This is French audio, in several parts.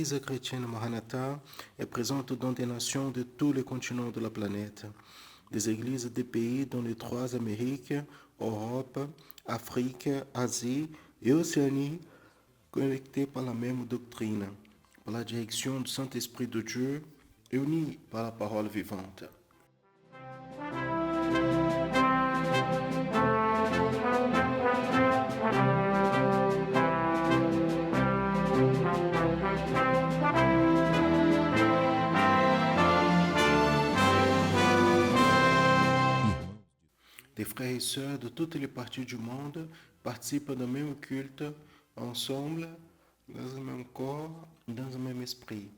l'Église chrétienne Maranatha est présente dans des nations de tous les continents de la planète. Des églises des pays dans les 3 Amériques, Europe, Afrique, Asie et Océanie, connectées par la même doctrine, par la direction du Saint-Esprit de Dieu et unies par la parole vivante. Des frères et sœurs de toutes les parties du monde participent d'un même culte, ensemble, dans un même corps, dans un même esprit.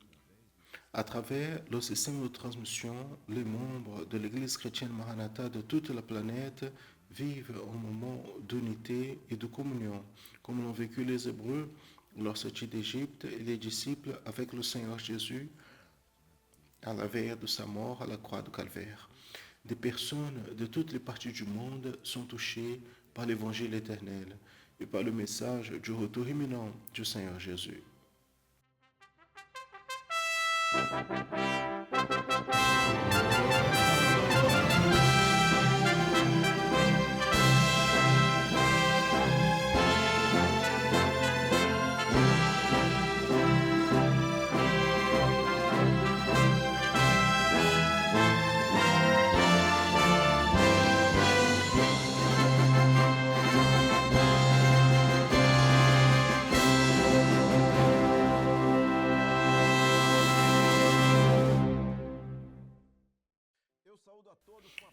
À travers le système de transmission, les membres de l'Église chrétienne Maranatha de toute la planète vivent un moment d'unité et de communion, comme l'ont vécu les Hébreux leur sortie d'Égypte et les disciples avec le Seigneur Jésus à la veille de sa mort à la croix de Calvaire. Des personnes de toutes les parties du monde sont touchées par l'évangile éternel et par le message du retour imminent du Seigneur Jésus.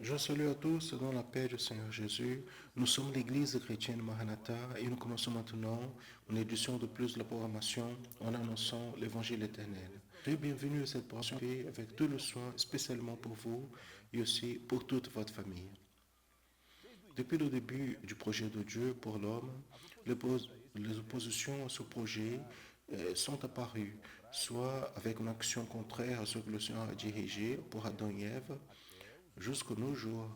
Je salue à tous dans la paix du Seigneur Jésus. Nous sommes l'Église chrétienne Maranatha et nous commençons maintenant une édition de plus de la programmation en annonçant l'Évangile éternel. Soyez bienvenus à cette programmation avec tout le soin, spécialement pour vous et aussi pour toute votre famille. Depuis le début du projet de Dieu pour l'homme, les oppositions à ce projet sont apparues, soit avec une action contraire à ce que le Seigneur a dirigé pour Adam et Ève, jusqu'à nos jours.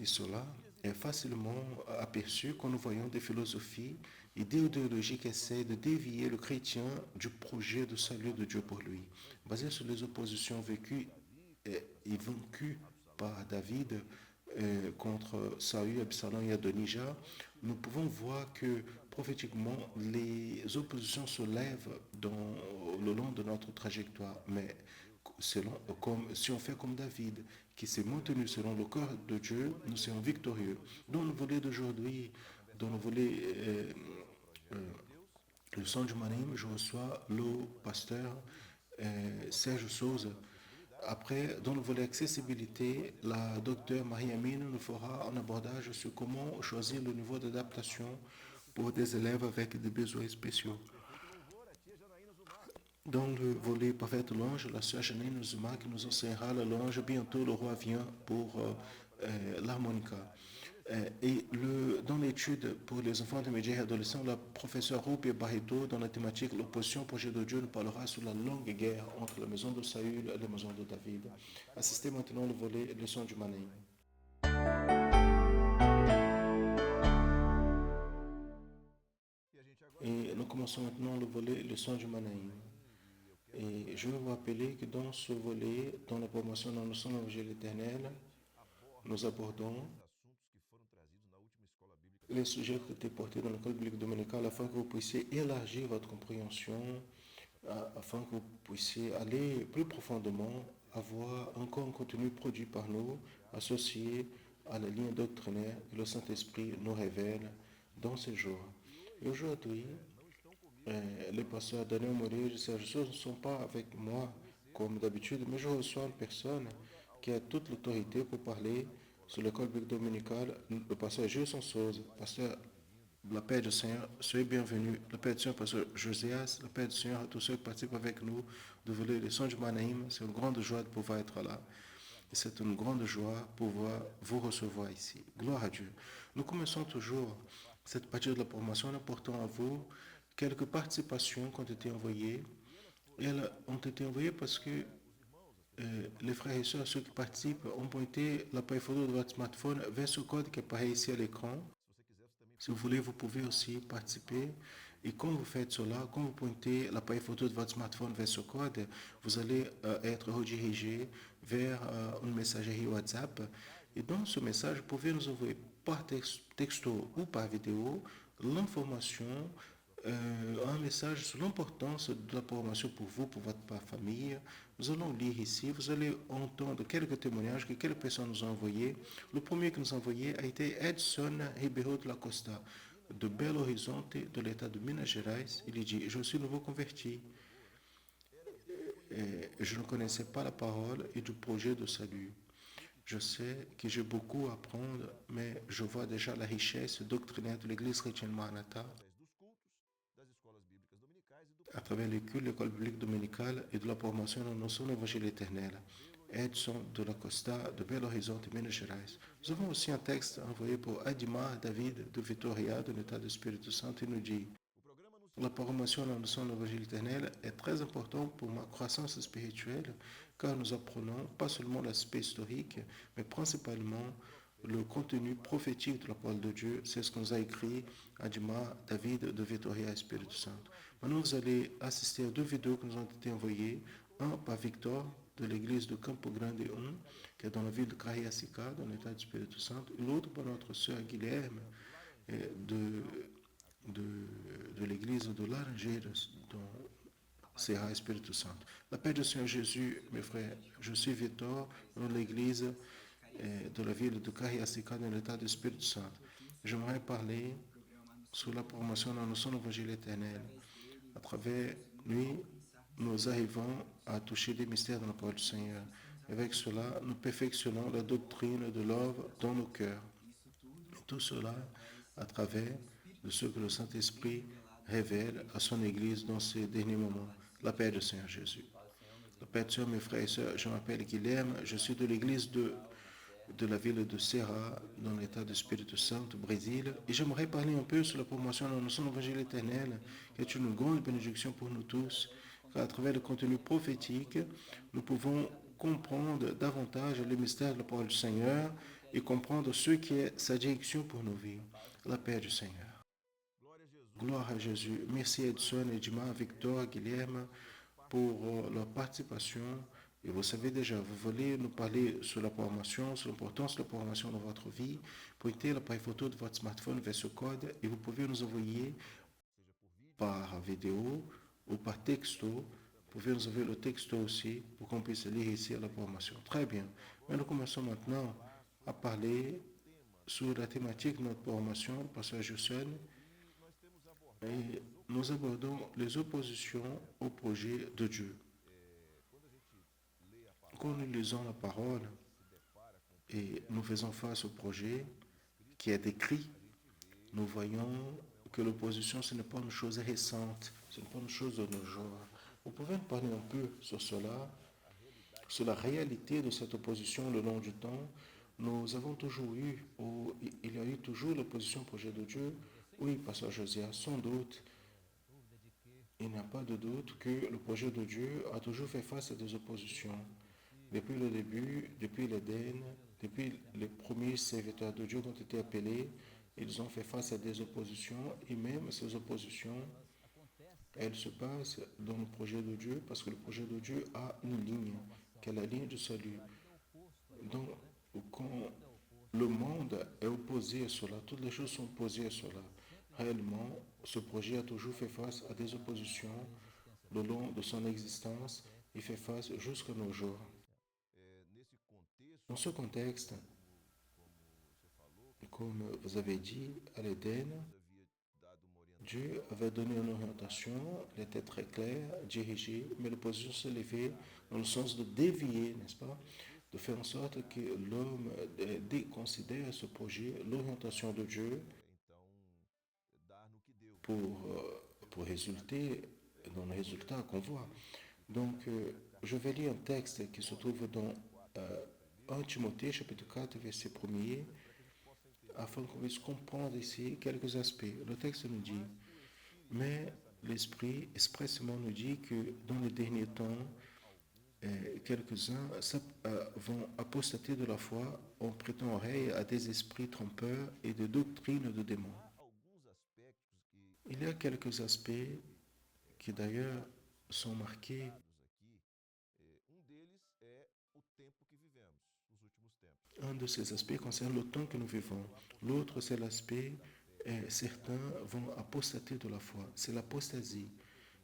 Et cela est facilement aperçu quand nous voyons des philosophies et des idéologies qui essaient de dévier le chrétien du projet de salut de Dieu pour lui. Basé sur les oppositions vécues et vaincues par David contre Saül, Absalom et Adonijah, nous pouvons voir que prophétiquement, les oppositions se lèvent le long de notre trajectoire. Mais si on fait comme David, qui s'est maintenu selon le cœur de Dieu, nous serons victorieux. Dans le volet d'aujourd'hui, dans le volet le son du Manim, je reçois le pasteur Serge Souza. Après, dans le volet accessibilité, la docteure Marie-Amine nous fera un abordage sur comment choisir le niveau d'adaptation pour des élèves avec des besoins spéciaux. Dans le volet parfaite louange, la sœur Janine Zuma qui nous enseignera la louange. Bientôt, le roi vient pour l'harmonica. Dans l'étude pour les enfants intermédiaires et adolescents, la professeure Rupi Barreto, dans la thématique l'opposition au projet de Dieu, nous parlera sur la longue guerre entre la maison de Saül et la maison de David. Assistez maintenant le volet leçon du Mané. Et nous commençons maintenant le volet leçon du Manaïm. Et je vais vous rappeler que dans ce volet, dans la promotion dans le son de l'Évangile éternel, nous abordons les sujets qui étaient portés dans l'école biblique dominicale afin que vous puissiez élargir votre compréhension, afin que vous puissiez aller plus profondément, avoir encore un contenu produit par nous, associé à la ligne doctrinaire que le Saint-Esprit nous révèle dans ces jours. Et aujourd'hui, les pasteurs Daniel Moreira et Serge Souza ne sont pas avec moi comme d'habitude, mais je reçois une personne qui a toute l'autorité pour parler sur l'école biblique dominicale, le pasteur Gilson Souza. Pasteur, la paix du Seigneur, soyez bienvenus. La paix du Seigneur, pasteur Josias, la paix du Seigneur à tous ceux qui participent avec nous de voler les sons du Manaïm. C'est une grande joie de pouvoir être là. Et c'est une grande joie de pouvoir vous recevoir ici. Gloire à Dieu. Nous commençons toujours cette partie de la promotion en apportant à vous quelques participations qui ont été envoyées. Et elles ont été envoyées parce que les frères et sœurs, ceux qui participent, ont pointé l'appareil photo de votre smartphone vers ce code qui apparaît ici à l'écran. Si vous voulez, vous pouvez aussi participer. Et quand vous faites cela, quand vous pointez l'appareil photo de votre smartphone vers ce code, vous allez être redirigé vers une messagerie WhatsApp. Et dans ce message, vous pouvez nous envoyer par texto ou par vidéo l'information, un message sur l'importance de la formation pour vous, pour votre famille. Nous allons lire ici, vous allez entendre quelques témoignages que quelques personnes nous ont envoyés. Le premier que nous a envoyé a été Edson Ribeiro de la Costa, de Belo Horizonte, de l'État de Minas Gerais. Il dit, je suis nouveau converti. Et je ne connaissais pas la parole et du projet de salut. Je sais que j'ai beaucoup à apprendre, mais je vois déjà la richesse doctrinaire de l'Église chrétienne Maranatha à travers les cultes, l'école biblique dominicale et de la promotion de la notion d'évangile éternel. Edson de la Costa, de Belo Horizonte, Minas Gerais. Nous avons aussi un texte envoyé pour Adimar David de Vitoria, de l'État du Espírito Santo, et nous dit la promotion de la notion d'évangile éternel est très importante pour ma croissance spirituelle, car nous apprenons pas seulement l'aspect historique, mais principalement le contenu prophétique de la parole de Dieu. C'est ce qu'on nous a écrit Adima David de Vitoria Espírito Santo. Maintenant, vous allez assister à deux vidéos qui nous ont été envoyées. Un par Victor de l'église de Campo Grande 1, qui est dans la ville de Cariacica, dans l'état du Espírito Santo, et l'autre par notre sœur Guilherme de, de, de l'église de Laranjeiras, dans Serra Espírito Santo. La paix du Seigneur Jésus, mes frères, je suis Victor, dans l'église de la ville de Cariacica, dans l'état du Espírito Santo. J'aimerais parler sur la promotion de la notion d'évangile éternel. À travers lui, nous arrivons à toucher des mystères de la parole du Seigneur. Avec cela, nous perfectionnons la doctrine de l'œuvre dans nos cœurs. Et tout cela à travers de ce que le Saint-Esprit révèle à son Église dans ces derniers moments. La paix du Seigneur Jésus. La paix du Seigneur, mes frères et sœurs, je m'appelle Guilherme, je suis de l'église de la ville de Serra, dans l'état de Espírito Santo, Brésil, et j'aimerais parler un peu sur la promotion de la notion d'évangile éternel, qui est une grande bénédiction pour nous tous, car à travers le contenu prophétique, nous pouvons comprendre davantage les mystères de la parole du Seigneur et comprendre ce qui est sa direction pour nos vies. La paix du Seigneur. Gloire à Jésus. Merci Edson, Edma, Victor, Guilherme pour leur participation. Et vous savez déjà, vous voulez nous parler sur la programmation, sur l'importance de la programmation dans votre vie. Pointez l'appareil photo de votre smartphone vers ce code et vous pouvez nous envoyer par vidéo ou par texto. Vous pouvez nous envoyer le texto aussi pour qu'on puisse lire ici à la programmation. Très bien. Mais nous commençons maintenant à parler sur la thématique de notre programmation, passage Jusson. Et nous abordons les oppositions au projet de Dieu. Quand nous lisons la parole et nous faisons face au projet qui est écrit, nous voyons que l'opposition, ce n'est pas une chose récente, ce n'est pas une chose de nos jours. Vous pouvez nous parler un peu sur cela, sur la réalité de cette opposition le long du temps. Nous avons toujours eu, ou il y a eu toujours l'opposition au projet de Dieu. Oui, pasteur Josias, sans doute, il n'y a pas de doute que le projet de Dieu a toujours fait face à des oppositions. Depuis le début, depuis l'Éden, depuis les premiers serviteurs de Dieu qui ont été appelés, ils ont fait face à des oppositions et même ces oppositions, elles se passent dans le projet de Dieu parce que le projet de Dieu a une ligne, qui est la ligne du salut. Donc, quand le monde est opposé à cela, toutes les choses sont opposées à cela. Réellement, ce projet a toujours fait face à des oppositions le long de son existence et fait face jusqu'à nos jours. Dans ce contexte, comme vous avez dit, à l'Éden, Dieu avait donné une orientation, elle était très claire, dirigée, mais l'opposition s'est levée dans le sens de dévier, n'est-ce pas? De faire en sorte que l'homme déconsidère ce projet, l'orientation de Dieu, pour, pour résulter dans le résultat qu'on voit. Donc, je vais lire un texte qui se trouve dans 1 Timothée, chapitre 4, verset 1er, afin qu'on puisse comprendre ici quelques aspects. Le texte nous dit, mais l'Esprit expressément nous dit que dans les derniers temps, quelques-uns vont apostater de la foi en prêtant oreille à des esprits trompeurs et des doctrines de démons. Il y a quelques aspects qui d'ailleurs sont marqués. Un de ces aspects concerne le temps que nous vivons. L'autre, c'est l'aspect, certains vont apostater de la foi. C'est l'apostasie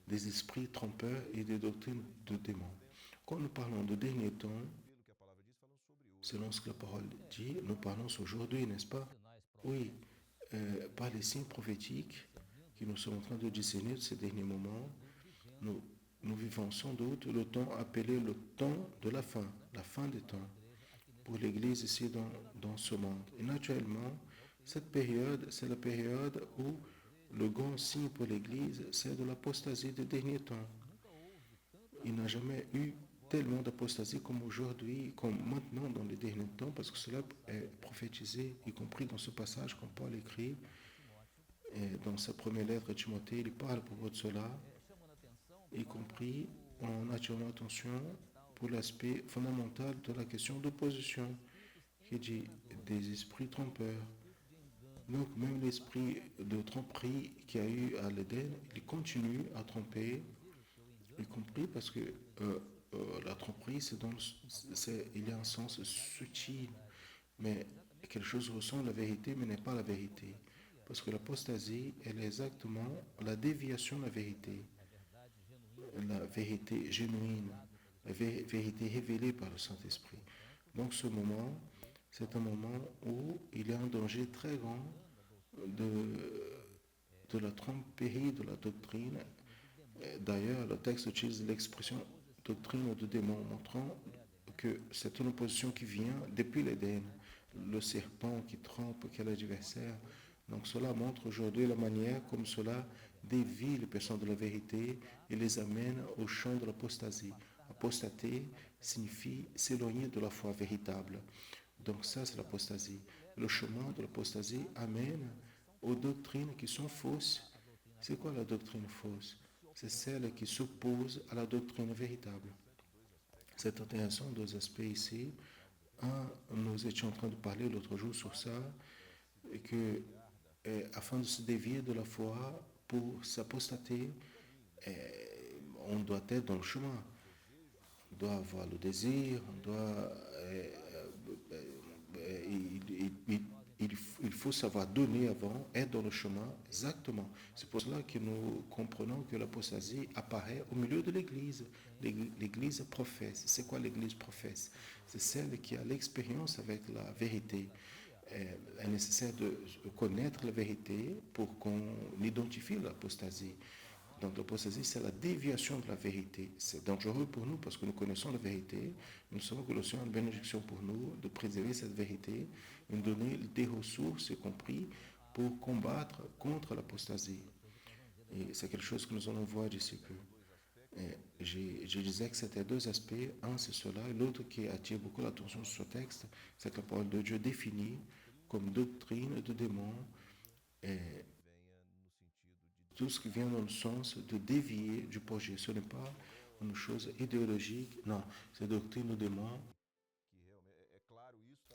des esprits trompeurs et des doctrines de démons. Quand nous parlons de dernier temps, selon ce que la parole dit, nous parlons aujourd'hui, n'est-ce pas? Oui, par les signes prophétiques que nous sommes en train de discerner de ces derniers moments, nous, nous vivons sans doute le temps appelé le temps de la fin des temps, pour l'Église ici dans ce monde. Et naturellement, cette période, c'est la période où le grand signe pour l'Église, c'est de l'apostasie des derniers temps. Il n'a jamais eu tellement d'apostasie comme aujourd'hui, comme maintenant dans les derniers temps, parce que cela est prophétisé, y compris dans ce passage quand Paul écrit, et dans sa première lettre à Timothée, il parle à propos de cela, y compris en attirant l'attention pour l'aspect fondamental de la question d'opposition, qui dit des esprits trompeurs. Donc même l'esprit de tromperie qu'il y a eu à l'Éden, il continue à tromper, y compris parce que la tromperie, il y a un sens subtil, mais quelque chose ressemble à la vérité, mais n'est pas la vérité. Parce que l'apostasie, elle est exactement la déviation de la vérité genuine, la vérité révélée par le Saint-Esprit. Donc ce moment, c'est un moment où il y a un danger très grand de la tromperie de la doctrine. D'ailleurs, le texte utilise l'expression doctrine de démon, montrant que c'est une opposition qui vient depuis l'Éden. Le serpent qui trompe, qui est l'adversaire. Donc cela montre aujourd'hui la manière comme cela dévie les personnes de la vérité et les amène au champ de l'apostasie. Apostater signifie s'éloigner de la foi véritable. Donc ça, c'est l'apostasie. Le chemin de l'apostasie amène aux doctrines qui sont fausses. C'est quoi la doctrine fausse? C'est celle qui s'oppose à la doctrine véritable. C'est intéressant, deux aspects ici. Un, nous étions en train de parler l'autre jour sur ça, et que afin de se dévier de la foi, pour s'apostater, on doit être dans le chemin. On doit avoir le désir, on doit il faut savoir donner avant, être dans le chemin, exactement. C'est pour cela que nous comprenons que l'apostasie apparaît au milieu de l'Église. L'Église professe. C'est quoi l'Église professe? C'est celle qui a l'expérience avec la vérité. Il est nécessaire de connaître la vérité pour qu'on identifie l'apostasie. Donc l'apostasie, c'est la déviation de la vérité. C'est dangereux pour nous parce que nous connaissons la vérité. Nous savons que le Seigneur a une bénédiction pour nous de préserver cette vérité, de nous donner des ressources, y compris, pour combattre contre l'apostasie. Et c'est quelque chose que nous allons voir d'ici peu. Je disais que c'était deux aspects. Un, c'est cela. Et l'autre qui attire beaucoup l'attention sur ce texte, c'est que la parole de Dieu définit comme doctrine de démons et tout ce qui vient dans le sens de dévier du projet. Ce n'est pas une chose idéologique, non, c'est doctrine de démons.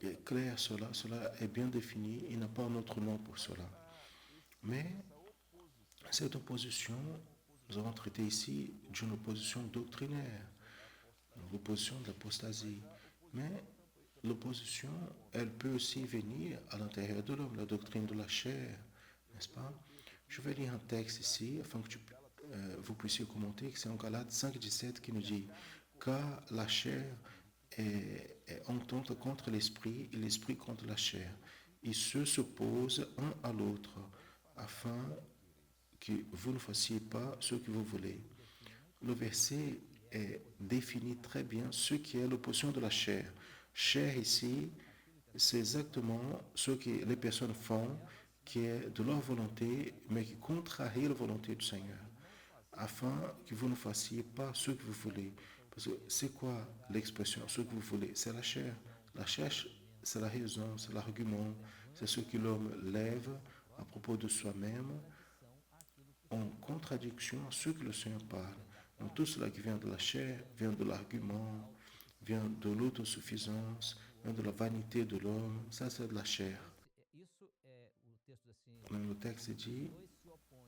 Et clair, cela est bien défini, il n'a pas un autre nom pour cela. Mais cette opposition, nous avons traité ici d'une opposition doctrinaire, l'opposition de l'apostasie. Mais l'opposition, elle peut aussi venir à l'intérieur de l'homme, la doctrine de la chair, n'est-ce pas? Je vais lire un texte ici afin que vous puissiez commenter, c'est en Galates 5,17 qui nous dit car la chair est entente contre l'esprit et l'esprit contre la chair. Ils s'opposent un à l'autre afin que vous ne fassiez pas ce que vous voulez. Le verset définit très bien ce qui est l'opposition de la chair. Chair ici, c'est exactement ce que les personnes font qui est de leur volonté, mais qui contrarie la volonté du Seigneur, afin que vous ne fassiez pas ce que vous voulez. Parce que c'est quoi l'expression, ce que vous voulez? C'est la chair. La chair, c'est la raison, c'est l'argument, c'est ce que l'homme lève à propos de soi-même en contradiction à ce que le Seigneur parle. Donc tout cela qui vient de la chair vient de l'argument, vient de l'autosuffisance, vient de la vanité de l'homme. Ça, c'est de la chair. Même le texte dit,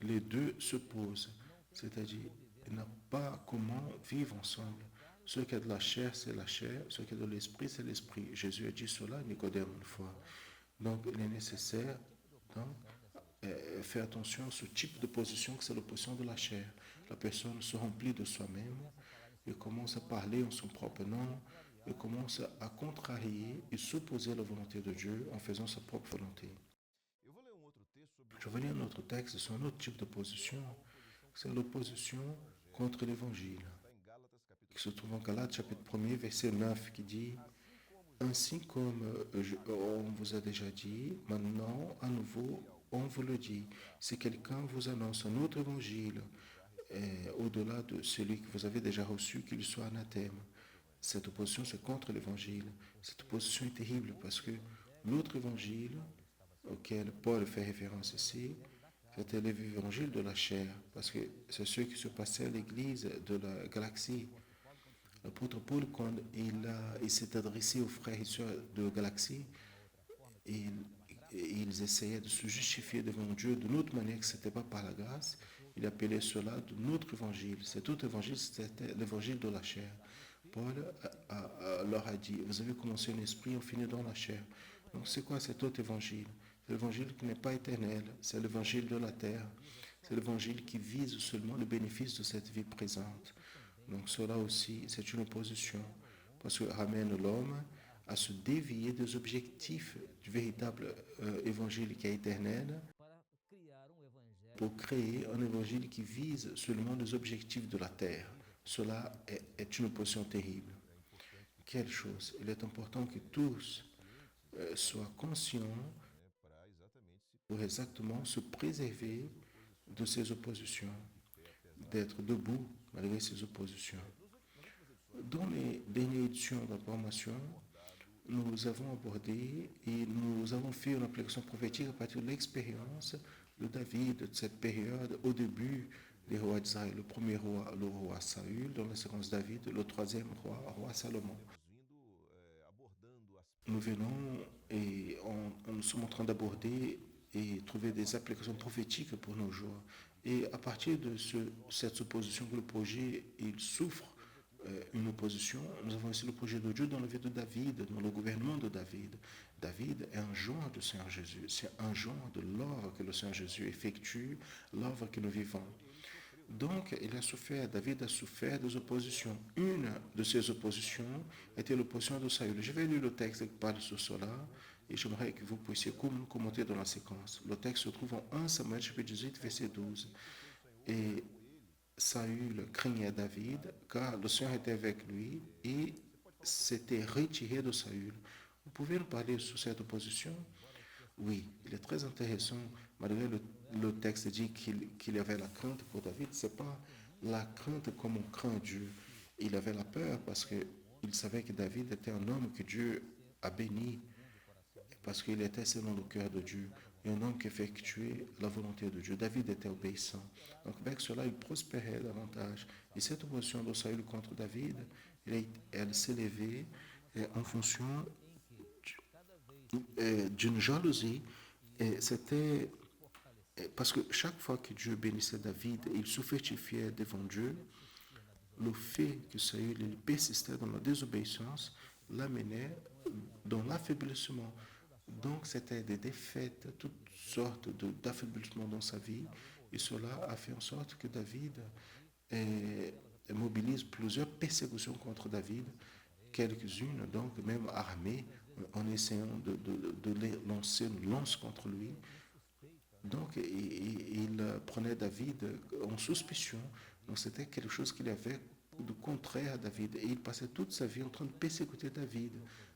les deux se posent. C'est-à-dire, il n'y a pas comment vivre ensemble. Ce qui est de la chair, c'est la chair. Ce qui est de l'esprit, c'est l'esprit. Jésus a dit cela à Nicodème une fois. Donc, il est nécessaire donc, faire attention à ce type de position que c'est la position de la chair. La personne se remplit de soi-même et commence à parler en son propre nom et commence à contrarier et s'opposer à la volonté de Dieu en faisant sa propre volonté. Je vais lire un autre texte sur un autre type de position, c'est l'opposition contre l'évangile, qui se trouve en Galates chapitre 1er, verset 9, qui dit ainsi comme on vous a déjà dit, maintenant, à nouveau, on vous le dit. Si quelqu'un vous annonce un autre évangile, au-delà de celui que vous avez déjà reçu, qu'il soit anathème. Cette opposition, c'est contre l'évangile. Cette opposition est terrible parce que l'autre évangile auquel Paul fait référence ici, c'était l'évangile de la chair, parce que c'est ce qui se passait à l'église de la Galaxie. L'apôtre Paul, quand il s'est adressé aux frères et sœurs de Galaxie, ils, ils essayaient de se justifier devant Dieu d'une autre manière que ce n'était pas par la grâce. Il appelait cela de notre évangile. Cet autre évangile, c'était l'évangile de la chair. Paul leur a dit, vous avez commencé en esprit, on finit dans la chair. Donc c'est quoi cet autre évangile? C'est l'évangile qui n'est pas éternel, c'est l'évangile de la terre. C'est l'évangile qui vise seulement le bénéfice de cette vie présente. Donc cela aussi, c'est une opposition, parce que ramène l'homme à se dévier des objectifs du véritable évangile qui est éternel pour créer un évangile qui vise seulement les objectifs de la terre. Cela est une opposition terrible. Quelle chose? Il est important que tous soient conscients pour exactement se préserver de ces oppositions, d'être debout malgré ces oppositions. Dans les dernières éditions de la formation, nous avons abordé et nous avons fait une application prophétique à partir de l'expérience de David, de cette période, au début des rois d'Israël. Le premier roi, le roi Saül, dans la séquence David, le troisième roi, roi Salomon. Nous venons et nous sommes en train d'aborder et trouver des applications prophétiques pour nos jours. Et à partir de cette supposition que le projet, il souffre une opposition, nous avons aussi le projet de Dieu dans la vie de David, dans le gouvernement de David. David est un joint du Seigneur Jésus. C'est un joint de l'œuvre que le Seigneur Jésus effectue, l'œuvre que nous vivons. Donc, David a souffert des oppositions. Une de ces oppositions était l'opposition de Saül. Je vais lire le texte qui parle sur cela et j'aimerais que vous puissiez commenter dans la séquence. Le texte se trouve en 1 Samuel chapitre 18, verset 12. Et Saül craignait David car le Seigneur était avec lui et s'était retiré de Saül. Vous pouvez nous parler sur cette opposition? Oui, il est très intéressant, malgré le texte dit qu'il y avait la crainte pour David, ce n'est pas la crainte comme on craint Dieu. Il avait la peur parce qu'il savait que David était un homme que Dieu a béni, parce qu'il était selon le cœur de Dieu, et un homme qui effectuait la volonté de Dieu. David était obéissant. Donc avec cela, il prospérait davantage. Et cette opposition de Saül contre David, elle s'est levée en fonction d'une jalousie. Et c'était parce que chaque fois que Dieu bénissait David, il se fortifiait devant Dieu. Le fait que Saül persistait dans la désobéissance l'amenait dans l'affaiblissement. Donc c'était des défaites, toutes sortes d'affaiblissement dans sa vie. Et cela a fait en sorte que David mobilise plusieurs persécutions contre David, quelques-unes donc même armées, en essayant de lancer une lance contre lui. Donc, il prenait David en suspicion. Donc, c'était quelque chose qu'il avait de contraire à David. Et il passait toute sa vie en train de persécuter David.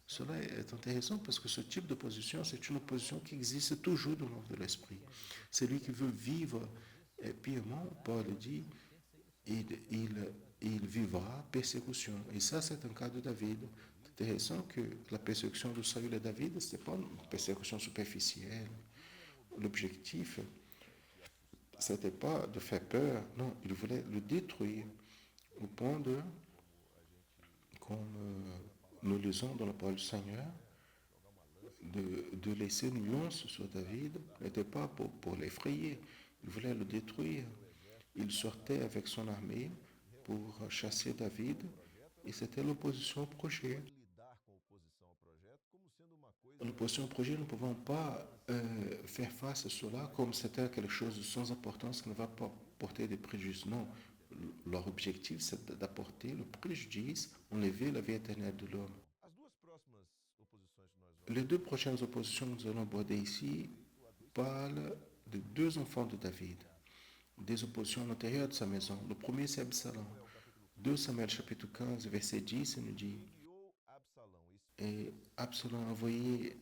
Cela est intéressant parce que ce type de position, c'est une opposition qui existe toujours dans l'ordre de l'esprit. C'est lui qui veut vivre pieusement, Paul dit, il vivra persécution. Et ça, c'est un cas de David. C'est intéressant que la persécution de Saül et David, ce n'est pas une persécution superficielle. L'objectif, ce n'était pas de faire peur, non, il voulait le détruire au point de, comme nous lisons dans la parole du Seigneur, de laisser une lance sur David, n'était pas pour l'effrayer, Il voulait le détruire. Il sortait avec son armée pour chasser David et c'était l'opposition au projet. L'opposition au projet, nous ne pouvons pas faire face à cela comme c'était quelque chose de sans importance qui ne va pas porter des préjudices. Non, leur objectif, c'est d'apporter le préjudice, enlever la vie éternelle de l'homme. Les deux prochaines oppositions que nous allons aborder ici parlent de deux enfants de David, des oppositions à l'intérieur de sa maison. Le premier, c'est Absalom. 2 Samuel chapitre 15, verset 10, nous dit, et Absalom a envoyé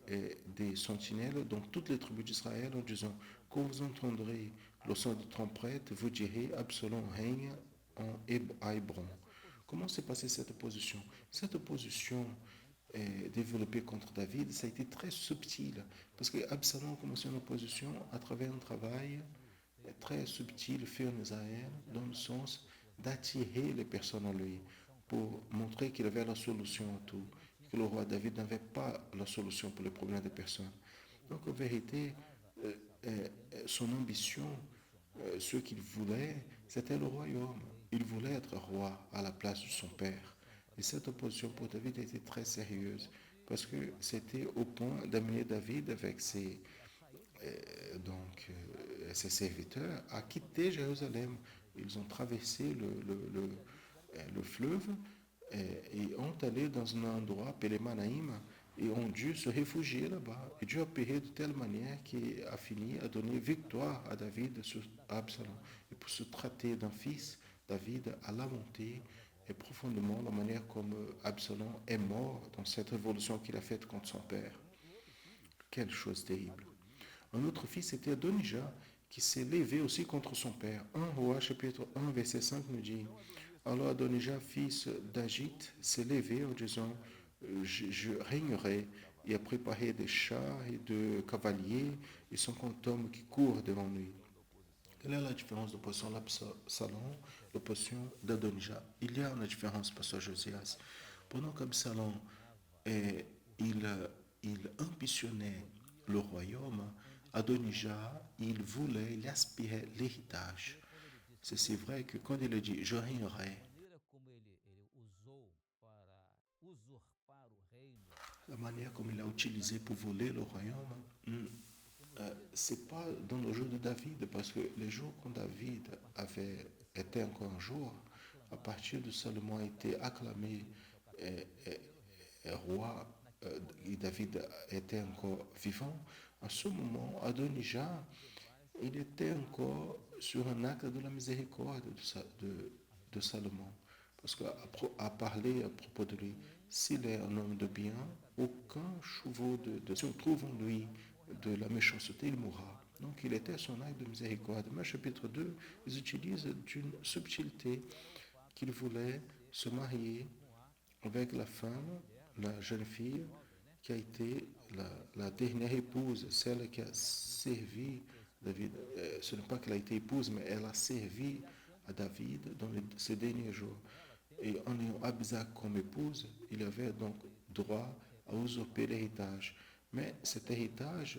des sentinelles dans toutes les tribus d'Israël en disant, quand vous entendrez le son de trompette, vous direz, Absalom règne à Hébron. Comment s'est passée cette opposition? Cette opposition développée contre David, ça a été très subtil, parce que Absalom a commencé une opposition à travers un travail très subtil fait en Israël, dans le sens d'attirer les personnes à lui, pour montrer qu'il avait la solution à tout, que le roi David n'avait pas la solution pour les problèmes des personnes. Donc en vérité, euh, son ambition, ce qu'il voulait, c'était le royaume. Il voulait être roi à la place de son père. Et cette opposition pour David était très sérieuse, parce que c'était au point d'amener David avec ses serviteurs à quitter Jérusalem. Ils ont traversé le fleuve et ont allé dans un endroit appelé Manaïm et ont dû se réfugier là-bas. Et Dieu a opéré de telle manière qu'il a fini à donner victoire à David sur Absalom. Et pour se traiter d'un fils, David a lamenté et profondément la manière comme Absalom est mort dans cette révolution qu'il a faite contre son père. Quelle chose terrible. Un autre fils était Adonijah, qui s'est levé aussi contre son père. 1 Roi chapitre 1 verset 5 nous dit, alors Adonijah, fils d'Agit, s'est levé en disant, je régnerai, et a préparé des chars et de cavaliers et 50 hommes qui courent devant lui. Quelle est la différence de l'opposition d'Absalom, l'opposition d'Adonijah? Il y a une différence, pasteur Josias. Pendant qu'Absalom, il, il ambitionnait le royaume, Adonijah, il aspirait l'héritage. C'est vrai que quand il dit je régnerai, la manière comme il a utilisé pour voler le royaume, c'est pas dans le jour de David, parce que les jours quand David avait été encore un jour, à partir de Salomon a été acclamé roi, et David était encore vivant, en ce moment, Adonijah, il était encore sur un acte de la miséricorde de Salomon. Parce qu'à parler à propos de lui, s'il est un homme de bien, aucun chevaux si on trouve en lui de la méchanceté, il mourra. Donc il était son acte de miséricorde. Mais chapitre 2, ils utilisent d'une subtilité qu'il voulait se marier avec la femme, la jeune fille, qui a été la dernière épouse, celle qui a servi David. Ce n'est pas qu'elle a été épouse, mais elle a servi à David dans ces derniers jours. Et en ayant Abisa comme épouse, il avait donc droit à usurper l'héritage. Mais cet héritage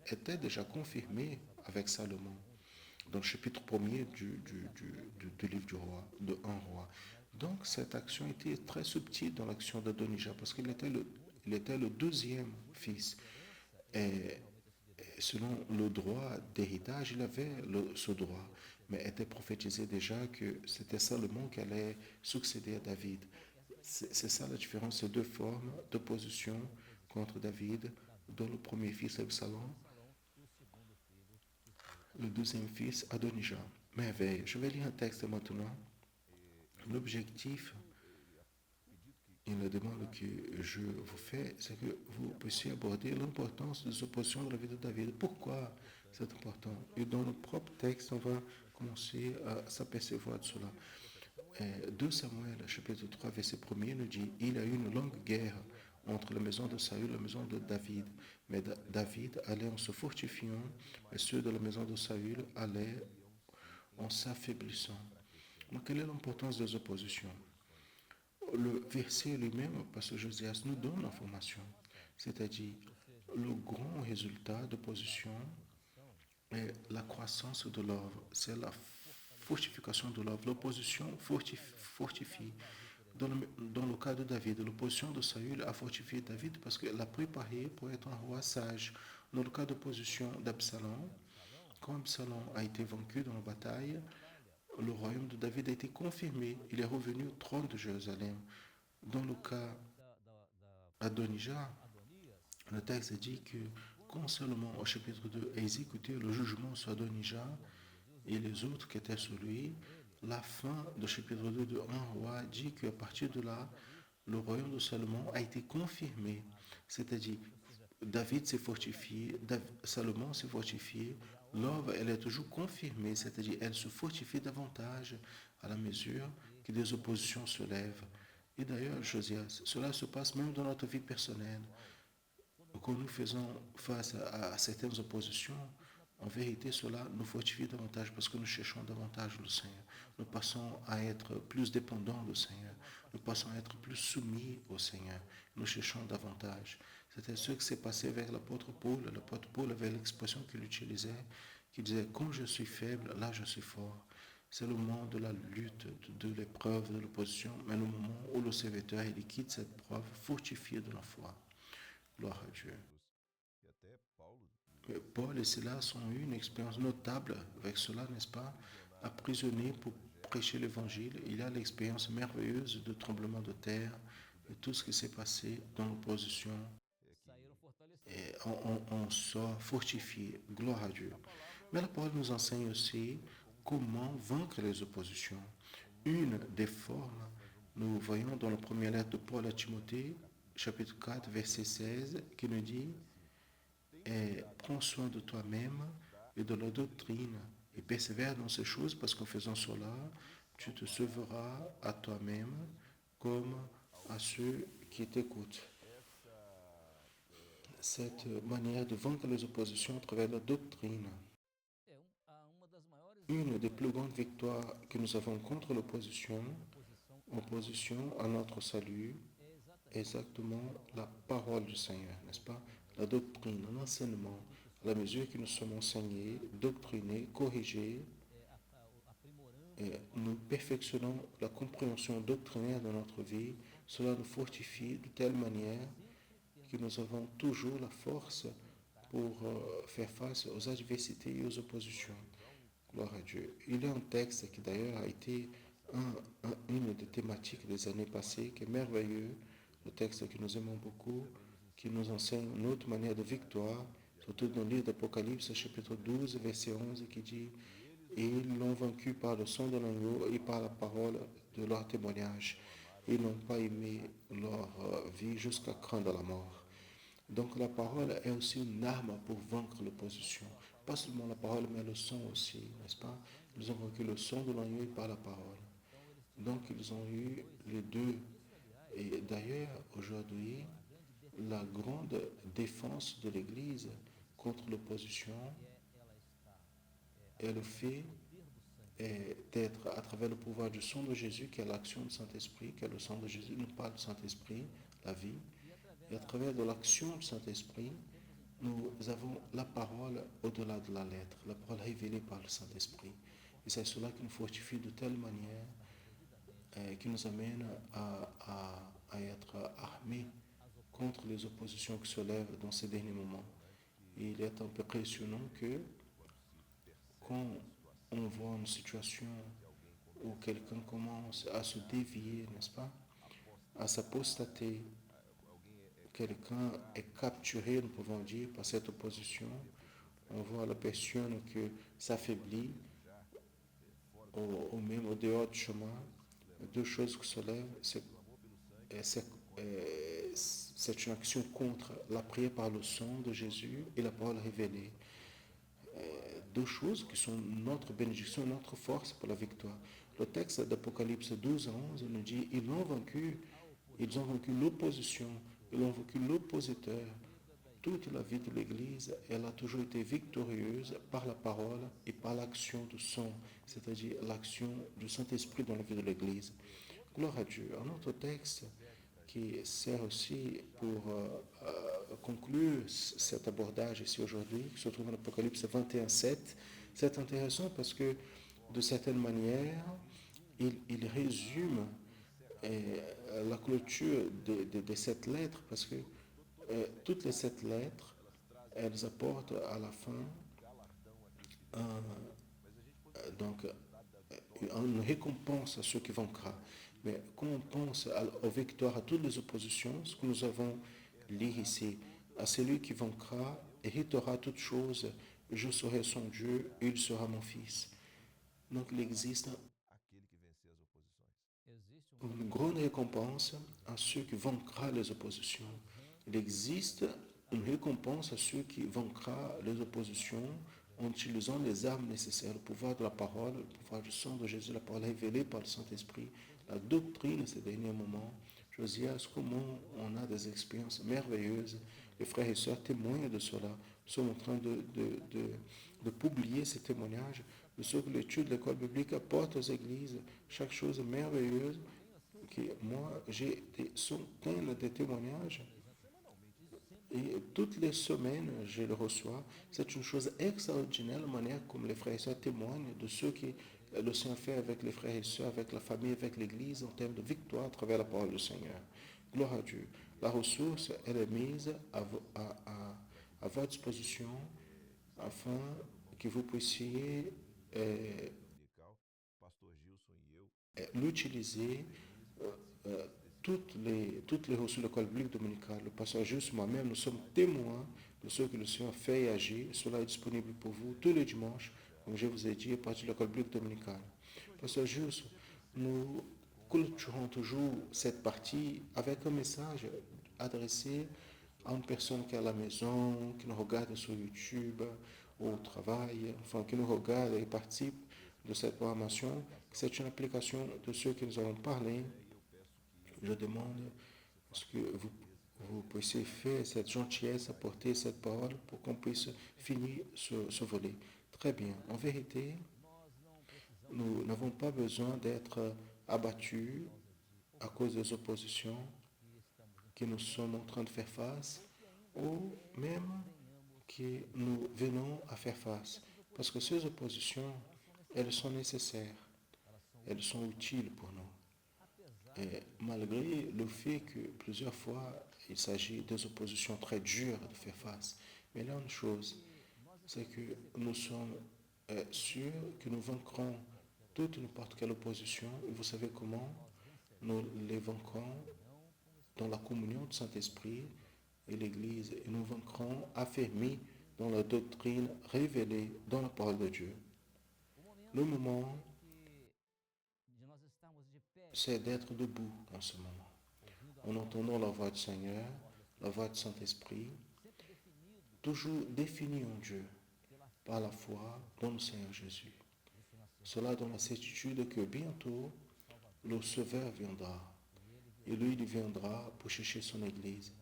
était déjà confirmé avec Salomon dans le chapitre 1er du livre du roi, de un roi. Donc cette action était très subtile dans l'action d'Adonijah parce qu'il était le deuxième fils. Et selon le droit d'héritage, il avait ce droit, mais était prophétisé déjà que c'était Salomon qui allait succéder à David. C'est ça la différence, ces deux formes d'opposition contre David, dont le premier fils Absalom, le deuxième fils Adonijah. Merveille. Je vais lire un texte maintenant. L'objectif et la demande que je vous fais, c'est que vous puissiez aborder l'importance des oppositions de la vie de David. Pourquoi c'est important? Et dans le propre texte, on va commencer à s'apercevoir de cela. 2 Samuel, chapitre 3, verset 1er, nous dit, il y a eu une longue guerre entre la maison de Saül et la maison de David. Mais David allait en se fortifiant, et ceux de la maison de Saül allaient en s'affaiblissant. Donc, quelle est l'importance des oppositions? Le verset lui-même, parce que Josias nous donne l'information, c'est-à-dire le grand résultat d'opposition est la croissance de l'œuvre, c'est la fortification de l'œuvre. L'opposition fortifie. Dans le cas de David, l'opposition de Saül a fortifié David parce qu'elle l'a préparé pour être un roi sage. Dans le cas d'opposition d'Absalom, quand Absalom a été vaincu dans la bataille, le royaume de David a été confirmé. Il est revenu au trône de Jérusalem. Dans le cas d'Adonijah, le texte dit que quand seulement au chapitre 2 est exécuté le jugement sur Adonijah et les autres qui étaient sur lui, la fin du chapitre 2 de 1 roi dit qu'à partir de là, le royaume de Salomon a été confirmé. C'est-à-dire, David s'est fortifié, Salomon s'est fortifié, l'œuvre, elle est toujours confirmée, c'est-à-dire, elle se fortifie davantage à la mesure que des oppositions se lèvent. Et d'ailleurs, Josias, cela se passe même dans notre vie personnelle. Quand nous faisons face à certaines oppositions, en vérité, cela nous fortifie davantage parce que nous cherchons davantage le Seigneur. Nous passons à être plus dépendants du Seigneur. Nous passons à être plus soumis au Seigneur. Nous cherchons davantage. C'était ce qui s'est passé avec l'apôtre Paul. L'apôtre Paul avait l'expression qu'il utilisait, qui disait, quand je suis faible, là je suis fort. C'est le moment de la lutte, de l'épreuve, de l'opposition, mais le moment où le serviteur il quitte cette preuve fortifié de la foi. Gloire à Dieu. Paul et Silas ont eu une expérience notable avec cela, n'est-ce pas? Emprisonnés pour prêcher l'évangile, il a l'expérience merveilleuse de tremblement de terre, de tout ce qui s'est passé dans l'opposition. Et on sort fortifié, gloire à Dieu. Mais la parole nous enseigne aussi comment vaincre les oppositions. Une des formes, nous voyons dans la première lettre de Paul à Timothée, chapitre 4, verset 16, qui nous dit et prends soin de toi-même et de la doctrine et persévère dans ces choses parce qu'en faisant cela, tu te sauveras à toi-même comme à ceux qui t'écoutent. Cette manière de vaincre les oppositions à travers la doctrine. Une des plus grandes victoires que nous avons contre l'opposition, opposition à notre salut, est exactement la parole du Seigneur, n'est-ce pas? La doctrine, l'enseignement, à la mesure que nous sommes enseignés, doctrinés, corrigés, et nous perfectionnons la compréhension doctrinaire de notre vie, cela nous fortifie de telle manière que nous avons toujours la force pour faire face aux adversités et aux oppositions. Gloire à Dieu. Il y a un texte qui d'ailleurs a été une des thématiques des années passées, qui est merveilleux, le texte que nous aimons beaucoup, qui nous enseigne une autre manière de victoire, surtout dans le livre d'Apocalypse, chapitre 12, verset 11, qui dit « Et ils l'ont vaincu par le sang de l'agneau et par la parole de leur témoignage. Ils n'ont pas aimé leur vie jusqu'à craindre la mort. » Donc la parole est aussi une arme pour vaincre l'opposition. Pas seulement la parole, mais le sang aussi, n'est-ce pas? Ils ont vaincu le sang de l'agneau par la parole. Donc ils ont eu les deux. Et d'ailleurs, aujourd'hui, la grande défense de l'Église contre l'opposition est le fait d'être à travers le pouvoir du sang de Jésus, qui est l'action du Saint-Esprit, qui est le sang de Jésus, nous parle du Saint-Esprit, la vie. Et à travers de l'action du Saint-Esprit, nous avons la parole au-delà de la lettre, la parole révélée par le Saint-Esprit. Et c'est cela qui nous fortifie de telle manière, qui nous amène à être armés contre les oppositions qui se lèvent dans ces derniers moments. Et il est un peu impressionnant que quand on voit une situation où quelqu'un commence à se dévier, n'est-ce pas, à s'apostater, quelqu'un est capturé, nous pouvons dire, par cette opposition, on voit la personne que s'affaiblit, ou même au dehors du chemin, deux choses qui se lèvent, c'est une action contre la prière par le sang de Jésus et la parole révélée. Deux choses qui sont notre bénédiction, notre force pour la victoire. Le texte d'Apocalypse 12 à 11 nous dit, ils ont vaincu l'opposition, ils ont vaincu l'oppositeur. Toute la vie de l'Église, elle a toujours été victorieuse par la parole et par l'action du sang, c'est-à-dire l'action du Saint-Esprit dans la vie de l'Église. Gloire à Dieu. Un autre texte qui sert aussi pour conclure cet abordage ici aujourd'hui, qui se trouve dans l'Apocalypse 21:7. C'est intéressant parce que, de certaine manière, il résume la clôture de cette lettre, parce que toutes les 7 lettres, elles apportent à la fin donc une récompense à ceux qui vaincront. Mais quand on pense aux victoires, à toutes les oppositions, ce que nous avons lu ici, à celui qui vaincra, héritera toutes choses, je serai son Dieu, il sera mon fils. Donc il existe une grande récompense à ceux qui vaincront les oppositions. Il existe une récompense à ceux qui vaincront les oppositions en utilisant les armes nécessaires, le pouvoir de la parole, le pouvoir du sang de Jésus, la parole révélée par le Saint-Esprit, la doctrine de ces derniers moments. Josias, comment on a des expériences merveilleuses. Les frères et sœurs témoignent de cela. Nous sommes en train de publier ces témoignages de ce que l'étude de l'école biblique apporte aux églises. Chaque chose merveilleuse. Moi, j'ai des centaines de témoignages et toutes les semaines, je le reçois. C'est une chose extraordinaire, la manière comme les frères et sœurs témoignent de ce que le Seigneur fait avec les frères et sœurs, avec la famille, avec l'Église, en termes de victoire à travers la parole du Seigneur. Gloire à Dieu. La ressource, elle est mise à votre disposition afin que vous puissiez l'utiliser. Toutes les ressources de l'école biblique dominicale, le pasteur Juste, moi-même, nous sommes témoins de ce que le Seigneur fait et agit. Cela est disponible pour vous tous les dimanches, comme je vous ai dit, à partir de l'école biblique dominicale. Pasteur Juste, nous clôturons toujours cette partie avec un message adressé à une personne qui est à la maison, qui nous regarde sur YouTube, au travail, enfin, qui nous regarde et participe de cette programmation. C'est une application de ce que nous avons parlé. Je demande ce que vous puissiez faire cette gentillesse, apporter cette parole pour qu'on puisse finir ce volet. Très bien. En vérité, nous n'avons pas besoin d'être abattus à cause des oppositions que nous sommes en train de faire face ou même que nous venons à faire face. Parce que ces oppositions, elles sont nécessaires, elles sont utiles pour nous. Et malgré le fait que plusieurs fois il s'agit des oppositions très dures de faire face. Mais là, une chose, c'est que nous sommes sûrs que nous vaincrons toute n'importe quelle opposition. Et vous savez comment nous les vaincrons dans la communion du Saint-Esprit et l'Église. Et nous vaincrons affermis dans la doctrine révélée dans la parole de Dieu. Le moment, c'est d'être debout en ce moment, en entendant la voix du Seigneur, la voix du Saint-Esprit, toujours définie en Dieu par la foi dans le Seigneur Jésus. Cela dans la certitude que bientôt le Sauveur viendra. Et lui, il viendra pour chercher son Église.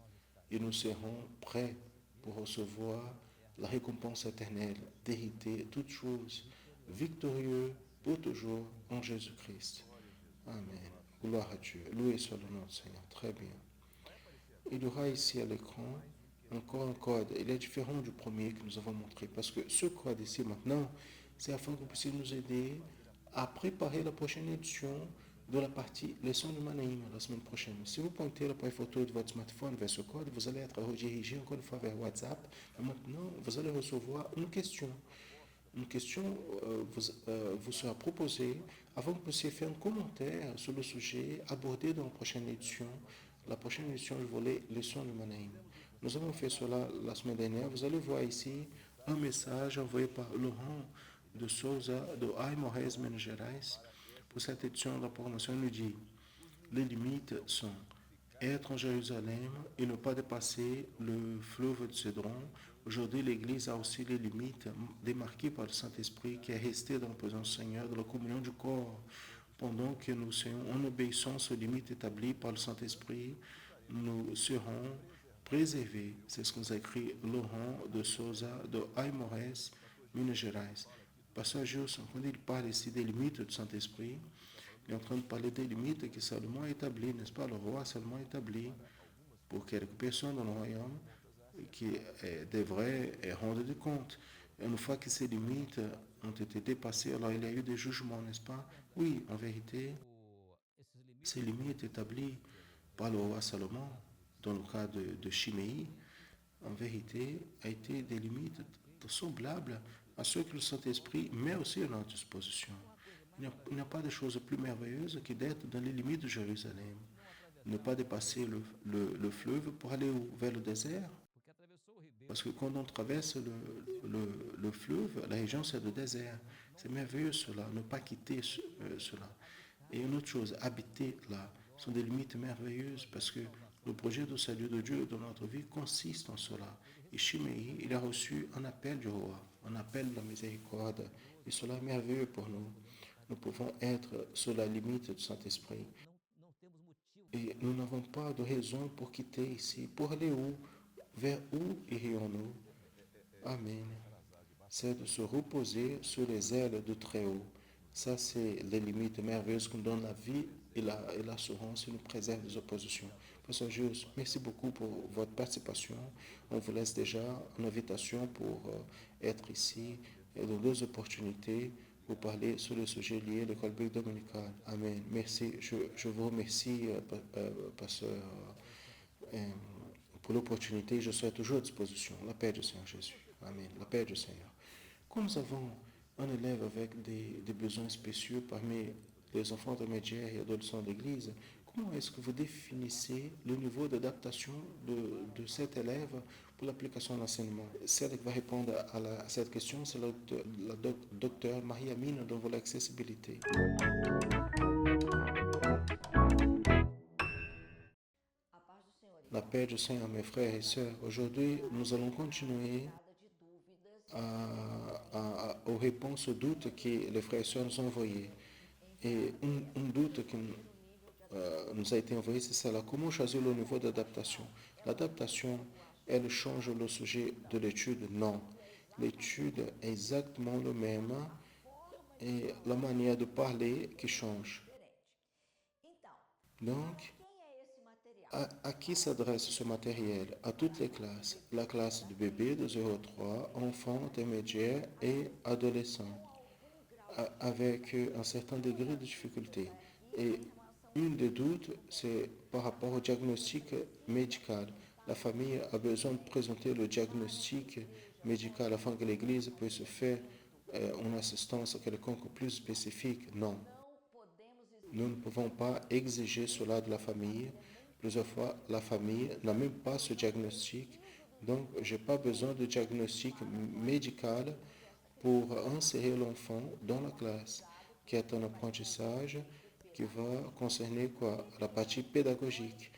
Et nous serons prêts pour recevoir la récompense éternelle, d'hériter toutes choses, victorieux pour toujours en Jésus-Christ. Amen. Gloire à Dieu. Loué soit le nom du Seigneur. Très bien. Il y aura ici à l'écran encore un code. Il est différent du premier que nous avons montré parce que ce code ici maintenant, c'est afin que vous puissiez nous aider à préparer la prochaine édition de la partie leçon de Manaïm la semaine prochaine. Si vous pointez l'appareil photo de votre smartphone vers ce code, vous allez être redirigé encore une fois vers WhatsApp. Et maintenant, vous allez recevoir une question. Une question vous sera proposée avant que vous puissiez faire un commentaire sur le sujet abordé dans la prochaine édition. La prochaine édition du volet leçon de Manaïm. Nous avons fait cela la semaine dernière. Vous allez voir ici un message envoyé par Laurent de Souza de Aimorés, Minas Gerais. Pour cette édition de la programmation, il nous dit: les limites sont être en Jérusalem et ne pas dépasser le fleuve de Cédron. Aujourd'hui, l'Église a aussi les limites démarquées par le Saint-Esprit qui est resté dans la présence du Seigneur, dans la communion du corps. Pendant que nous serons en obéissance aux limites établies par le Saint-Esprit, nous serons préservés. C'est ce que nous a écrit Laurent de Souza de Aimorés, Minas Gerais. Pasteur Jus, quand il parle ici des limites du Saint-Esprit, est en train de parler des limites qui seulement établies, n'est-ce pas? Le roi seulement établi pour quelques personnes dans le royaume qui devraient rendre des comptes. Et une fois que ces limites ont été dépassées, alors il y a eu des jugements, n'est-ce pas? Oui, en vérité, ces limites établies par le roi Salomon, dans le cas de Chiméi, en vérité, a été des limites semblables à ceux que le Saint-Esprit met aussi à notre disposition. Il n'y a pas de chose plus merveilleuse que d'être dans les limites de Jérusalem. Ne pas dépasser le fleuve pour aller vers le désert. Parce que quand on traverse le fleuve, la région c'est le désert. C'est merveilleux cela, ne pas quitter cela. Et une autre chose, habiter là, sont des limites merveilleuses parce que le projet de salut de Dieu dans notre vie consiste en cela. Et Chiméi, il a reçu un appel du roi, un appel de la miséricorde. Et cela est merveilleux pour nous. Nous pouvons être sur la limite du Saint-Esprit. Et nous n'avons pas de raison pour quitter ici. Pour aller où? Vers où irions-nous? Amen. C'est de se reposer sur les ailes du Très-Haut. Ça, c'est les limites merveilleuses qui nous donnent la vie et l'assurance et nous préservent des oppositions. Pasteur Jus, merci beaucoup pour votre participation. On vous laisse déjà une invitation pour être ici et dans deux opportunités pour parler sur le sujet lié à l'école biblique dominicale. Amen. Merci. Je vous remercie, Pasteur, pour l'opportunité. Je serai toujours à disposition. La paix du Seigneur Jésus. Amen. La paix du Seigneur. Quand nous avons un élève avec des besoins spéciaux parmi les enfants intermédiaires et adolescents de l'Église, comment est-ce que vous définissez le niveau d'adaptation de cet élève pour l'application de l'enseignement? Celle qui va répondre à cette question, c'est la docteure Marie-Amine dans l'accessibilité. La paix du Seigneur, mes frères et sœurs. Aujourd'hui, nous allons continuer aux réponses aux doutes que les frères et sœurs nous ont envoyés. Et un doute qui nous a été envoyé, c'est cela. Comment choisir le niveau d'adaptation? L'adaptation, elle change le sujet de l'étude? Non. L'étude est exactement le même et la manière de parler qui change. Donc, à qui s'adresse ce matériel? À toutes les classes. La classe de bébé de 0 à 3, enfants, intermédiaires et adolescents, avec un certain degré de difficulté. Et une des doutes, c'est par rapport au diagnostic médical. La famille a besoin de présenter le diagnostic médical afin que l'Église puisse faire une assistance quelconque plus spécifique. Non. Nous ne pouvons pas exiger cela de la famille. Plusieurs fois, la famille n'a même pas ce diagnostic. Donc, je n'ai pas besoin de diagnostic médical pour insérer l'enfant dans la classe, qui est un apprentissage qui va concerner quoi? La partie pédagogique.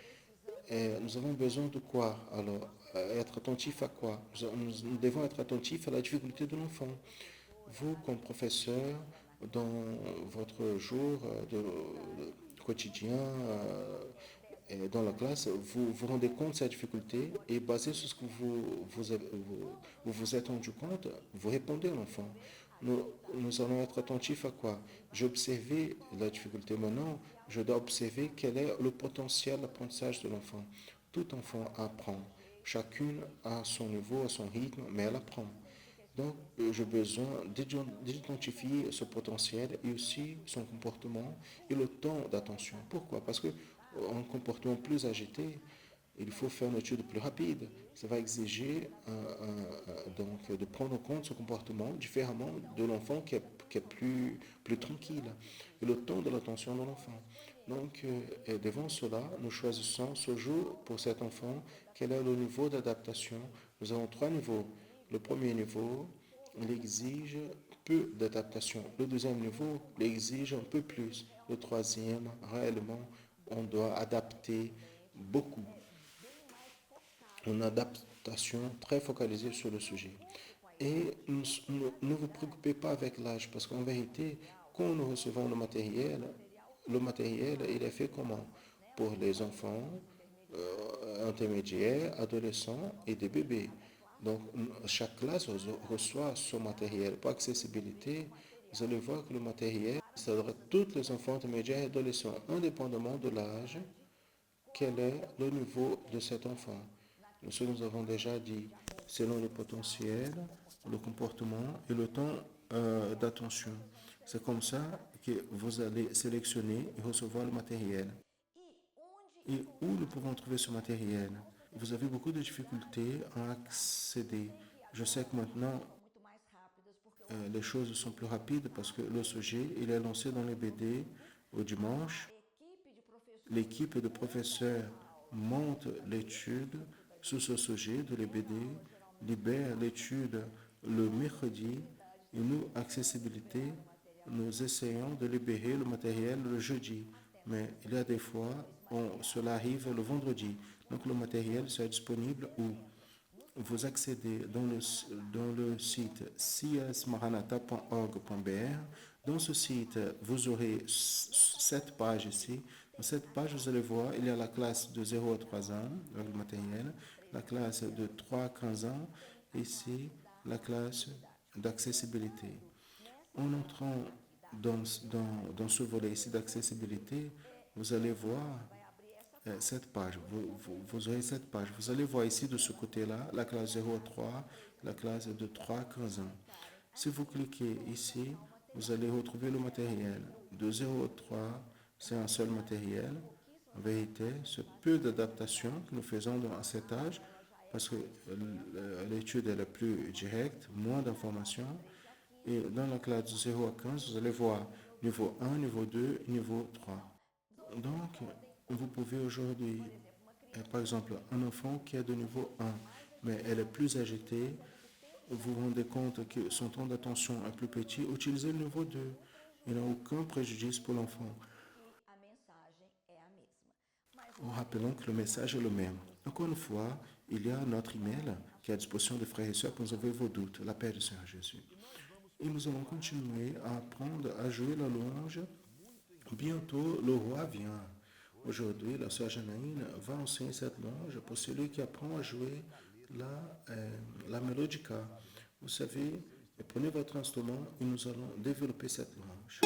Et nous avons besoin de quoi? Alors, être attentif à quoi? Nous devons être attentifs à la difficulté de l'enfant. Vous, comme professeur, dans votre jour quotidien, dans la classe, vous vous rendez compte de cette difficulté et basé sur ce que vous êtes rendu compte, vous répondez à l'enfant. Nous allons être attentifs à quoi? J'ai observé la difficulté. Maintenant, je dois observer quel est le potentiel d'apprentissage de l'enfant. Tout enfant apprend. Chacune a son niveau, a son rythme, mais elle apprend. Donc, j'ai besoin d'identifier ce potentiel et aussi son comportement et le temps d'attention. Pourquoi? Parce qu'un comportement plus agité, il faut faire une étude plus rapide. Ça va exiger donc, de prendre en compte ce comportement différemment de l'enfant qui est plus tranquille. Et le temps de l'attention de l'enfant. Donc, devant cela, nous choisissons ce jour pour cet enfant quel est le niveau d'adaptation. Nous avons 3 niveaux. Le premier niveau, il exige peu d'adaptation. Le deuxième niveau, il exige un peu plus. Le troisième, réellement, on doit adapter beaucoup. Une adaptation très focalisée sur le sujet. Et ne vous préoccupez pas avec l'âge, parce qu'en vérité, quand nous recevons le matériel, il est fait comment? Pour les enfants, intermédiaires, adolescents et des bébés. Donc, chaque classe reçoit son matériel. Pour accessibilité, vous allez voir que le matériel, s'adresse à tous les enfants intermédiaires et adolescents, indépendamment de l'âge, quel est le niveau de cet enfant. Ce que nous avons déjà dit, selon le potentiel, le comportement et le temps d'attention. C'est comme ça que vous allez sélectionner et recevoir le matériel. Et où nous pouvons trouver ce matériel? Vous avez beaucoup de difficultés à accéder. Je sais que maintenant, les choses sont plus rapides parce que le sujet, il est lancé dans les BD au dimanche. L'équipe de professeurs monte l'étude sur ce sujet de l'EBD, libère l'étude le mercredi et nous, accessibilité, nous essayons de libérer le matériel le jeudi. Mais il y a des fois, cela arrive le vendredi. Donc le matériel sera disponible où vous accédez dans le site csmaranatha.org.br. Dans ce site, vous aurez cette page ici. Dans cette page, vous allez voir, il y a la classe de 0 à 3 ans, dans le matériel, la classe de 3 à 15 ans, ici, la classe d'accessibilité. En entrant dans ce volet ici d'accessibilité, vous allez voir cette page. Vous aurez cette page. Vous allez voir ici de ce côté-là la classe 0 à 3, la classe de 3 à 15 ans. Si vous cliquez ici, vous allez retrouver le matériel. De 0 à 3, c'est un seul matériel. En vérité, c'est peu d'adaptations que nous faisons à cet âge parce que l'étude est la plus directe, moins d'informations. Et dans la classe de 0 à 15, vous allez voir niveau 1, niveau 2, niveau 3. Donc, vous pouvez aujourd'hui, par exemple, un enfant qui est de niveau 1, mais elle est plus agitée, vous vous rendez compte que son temps d'attention est plus petit, utilisez le niveau 2. Il n'y a aucun préjudice pour l'enfant. En rappelant que le message est le même. Encore une fois, il y a notre email qui est à disposition des frères et sœurs pour nous envoyer vos doutes, la paix du Seigneur Jésus. Et nous allons continuer à apprendre à jouer la louange. Bientôt, le roi vient. Aujourd'hui, la sœur Janaïne va enseigner cette louange pour celui qui apprend à jouer la mélodica. Vous savez, prenez votre instrument et nous allons développer cette louange.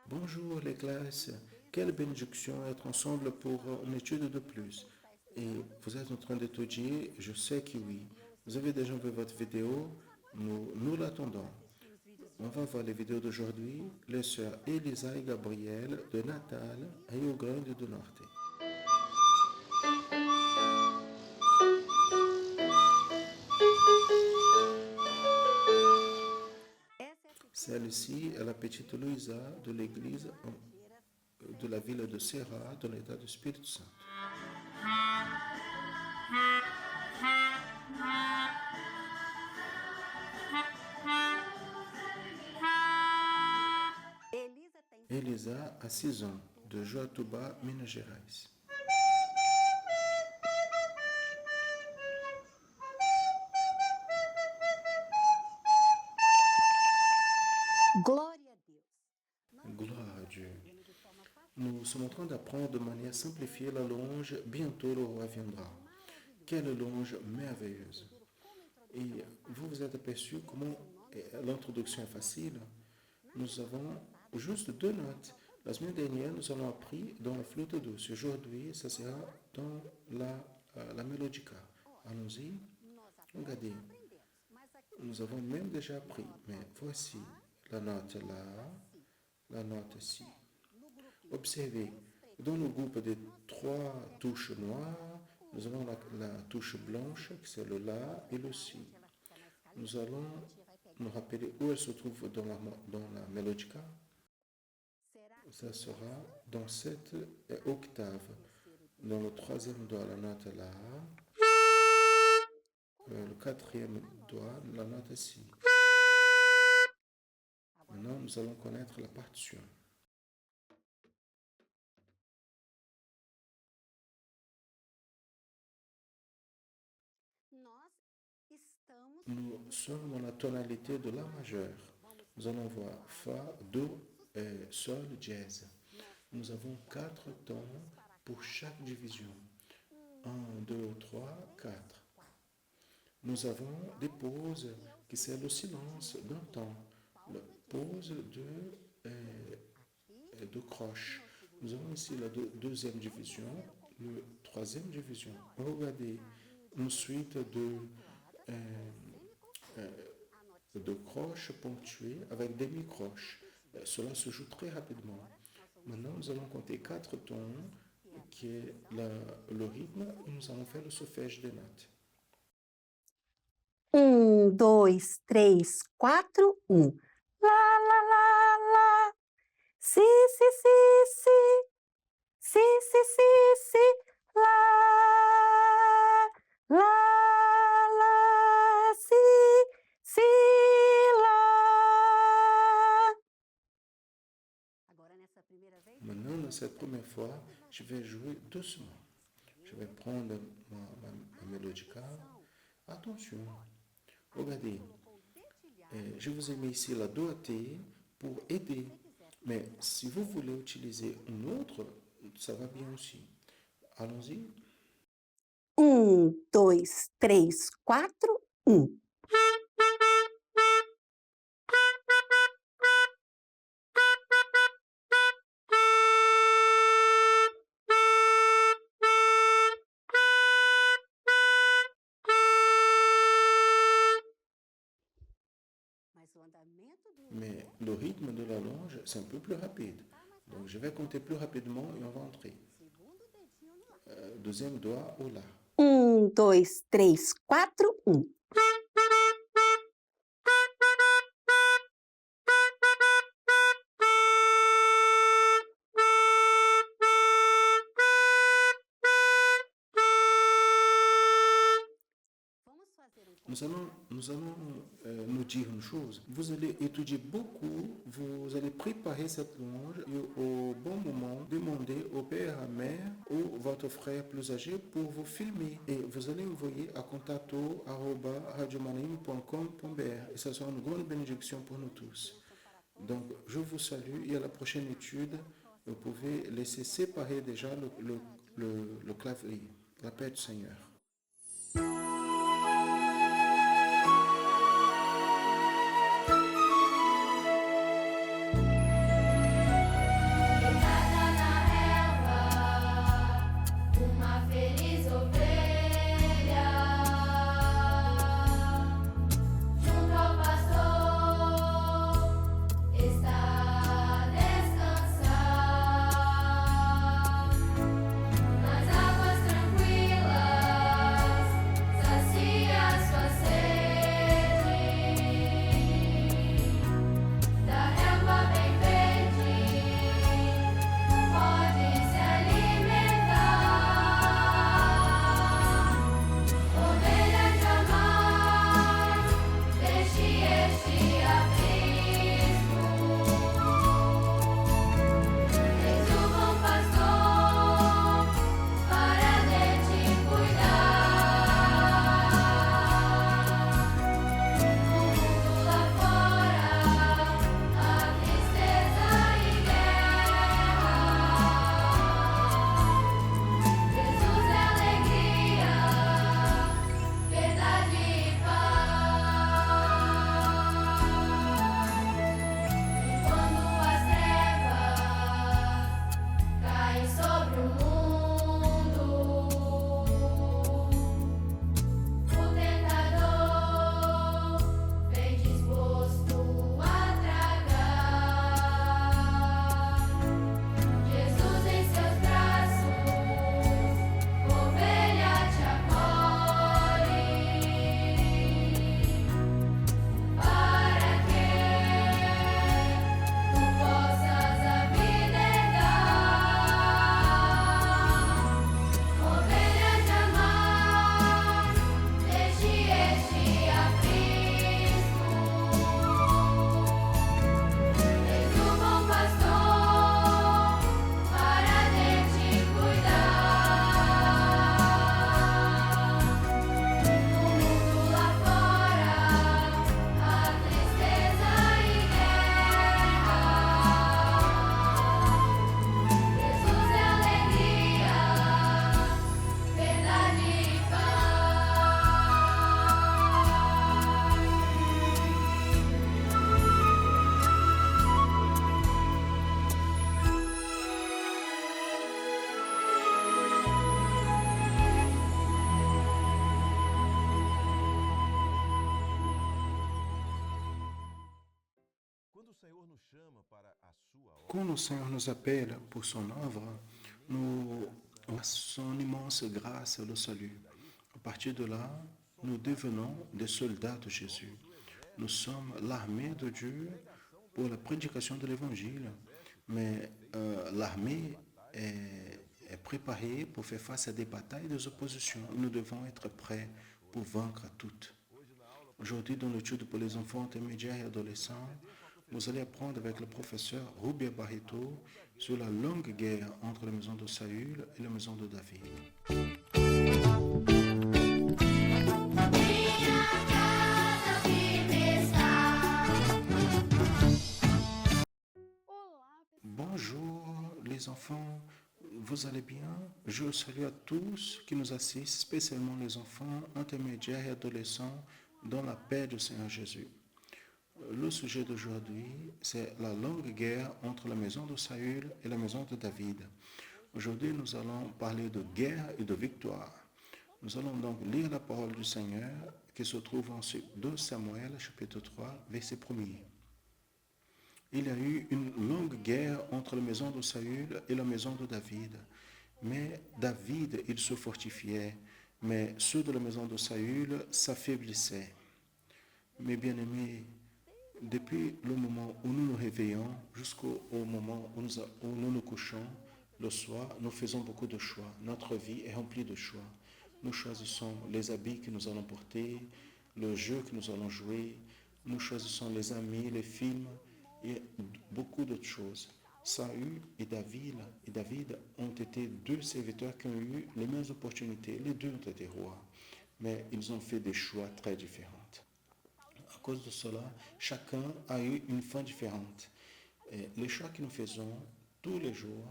Bonjour les classes, quelle bénédiction être ensemble pour une étude de plus. Et vous êtes en train d'étudier, je sais que oui. Vous avez déjà vu votre vidéo, nous l'attendons. On va voir les vidéos d'aujourd'hui, les sœurs Elisa et Gabriel de Natal, Rio Grande do Norte. Celle-ci est la petite Luisa de l'église de la ville de Serra, dans l'état de Espírito Santo. Elisa a 6 ans, de Joatuba, Minas Gerais. Gloire à Dieu. Nous sommes en train d'apprendre de manière simplifiée la louange. Bientôt le roi viendra. Quelle louange merveilleuse. Et vous vous êtes aperçu comment l'introduction est facile. Nous avons juste 2 notes. La semaine dernière, nous avons appris dans la flûte douce. Aujourd'hui, ça sera dans la mélodica. Allons-y. Regardez. Nous avons même déjà appris. Mais voici la note là, la note ci. Observez. Dans le groupe des 3 touches noires, nous avons la touche blanche, qui c'est le La et le Si. Nous allons nous rappeler où elle se trouve dans la mélodica. Ça sera dans cette octave. Dans le 3e doigt, la note La. Le 4e doigt, la note Si. Maintenant, nous allons connaître la partition. Nous sommes dans la tonalité de La majeur. Nous allons voir Fa, Do, Sol, Dièse. Nous avons 4 tons pour chaque division. 1, 2, 3, 4. Nous avons des pauses qui c'est le silence d'un temps, la pause de croche. Nous avons ici la deuxième division, la troisième division. Regardez une suite de croches ponctuées avec demi-croches. Cela se joue très rapidement. Maintenant, nous allons compter 4 tons, qui est le rythme, et nous allons faire le solfège des notes. 1, 2, 3, 4, 1. Lá, lá, lá, lá. Si, si, si, si. Si, si, si, si. Lá, lá, lá. Si, si, lá. Maintenant, dans cette première fois, je vais jouer doucement. Je vais prendre ma mélodicale. Attention, regardez, je vous ai mis ici la doigté pour aider. Mais si vous voulez utiliser une autre, ça va bien aussi. Allons-y. 1, 2, 3, 4, 1. Mais le rythme de la longe, c'est un peu plus rapide. Donc, je vais compter plus rapidement et on va entrer. Deuxième doigt au La. 1, 2, 3, 4, 1. Nous allons nous dire une chose. Vous allez étudier beaucoup, vous allez préparer cette longe et au bon moment, demander au père, à mère ou votre frère plus âgé pour vous filmer. Et vous allez envoyer à contato@radiomanaim.com.br et ça sera une grande bénédiction pour nous tous. Donc, je vous salue et à la prochaine étude, vous pouvez laisser séparer déjà le clavier. La paix du Seigneur. Nas águas tranquilas Quand le Seigneur nous appelle pour son œuvre, nous avons son immense grâce et le salut. À partir de là, nous devenons des soldats de Jésus. Nous sommes l'armée de Dieu pour la prédication de l'Évangile. Mais l'armée est préparée pour faire face à des batailles et des oppositions. Nous devons être prêts pour vaincre toutes. Aujourd'hui, dans l'étude pour les enfants intermédiaires et adolescents, vous allez apprendre avec le professeur Rubia Barreto sur la longue guerre entre la maison de Saül et la maison de David. Bonjour les enfants, vous allez bien? Je salue à tous qui nous assistent, spécialement les enfants intermédiaires et adolescents dans la paix du Seigneur Jésus. Le sujet d'aujourd'hui, c'est la longue guerre entre la maison de Saül et la maison de David. Aujourd'hui, nous allons parler de guerre et de victoire. Nous allons donc lire la parole du Seigneur qui se trouve en 2 Samuel, chapitre 3, verset 1er. Il y a eu une longue guerre entre la maison de Saül et la maison de David. Mais David, il se fortifiait, mais ceux de la maison de Saül s'affaiblissaient. Mes bien-aimés, depuis le moment où nous nous réveillons jusqu'au moment où nous nous couchons, le soir, nous faisons beaucoup de choix. Notre vie est remplie de choix. Nous choisissons les habits que nous allons porter, le jeu que nous allons jouer, nous choisissons les amis, les films et beaucoup d'autres choses. Saül et David ont été deux serviteurs qui ont eu les mêmes opportunités. Les deux ont été rois, mais ils ont fait des choix très différents. À cause de cela, chacun a eu une fin différente. Et les choix que nous faisons tous les jours